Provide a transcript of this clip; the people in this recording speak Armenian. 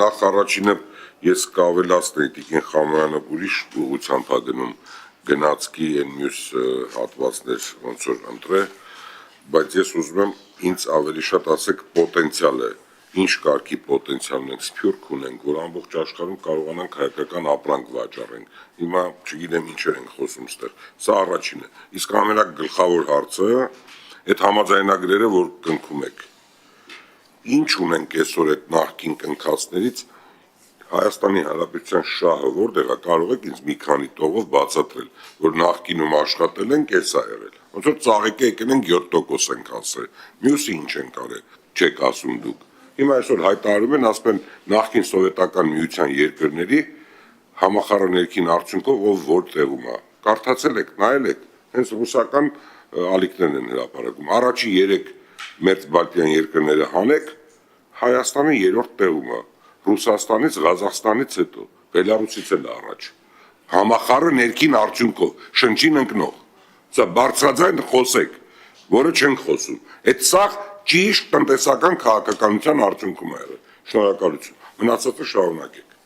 նախ առաջինը ես կավելացնեի Տիկին Խամոյանը ուրիշ ուղղությամբ է գնում գնացքի են մյուս հատվածներ ոնց որ ընտրե, բայց ես ուզում եմ ինձ ավելի շատ ասեք պոտենցիալը, ինչ կարգի պոտենցիալ ունենք, սփյուռք ունենք, որ ամբողջ աշխարհում կարողանանք հայկական ապրանք վաճառենք։ Հիմա չգիտեմ ինչեր ենք խոսում ստեղ։ Սա առաջինը։ Իսկ ամենագլխավոր հարցը այդ համաձայնագրերը, որ կնքում եք։ Ինչ ունենք այսօր այդ նախկին կնքածներից Հայաստանի Հանրապետության շահը որտեղ է, կարող եք ինձ մի քանի տողով բացատրել, որ նախկինում աշխատել ենք, էս է եղել։ Ոնց որ ծաղիկը եկել ենք 7% ենք ասել, մյուսը ինչ են կարել, չեք ասում դուք։ Հիմա այսօր հայտարարում են, ասում են նախկին սովետական միության երկրների համախառն արդյունքով ով որ տեղում է։ Կարդացել եք, նայել եք, հենց ռուսական ալիքներն են հրապարակում։ Առաջի 3 մերձբալտյան երկրները հանեք, Հայաստանը 3-րդ տեղում է։ Ռուսաստանից, Ղազախստանից հետո, Բելարուսից էլ առաջ։ Համախառն ներքին արդյունքով, շնչին ընկնող։ Սա բարձրաձայն խոսեք, որը չենք խոսում։ Այդ սա ճիշտ տնտեսական քաղաքականության արդյունքում է եղել։ Շնորհակալություն։ Մնացածը շարունակեք։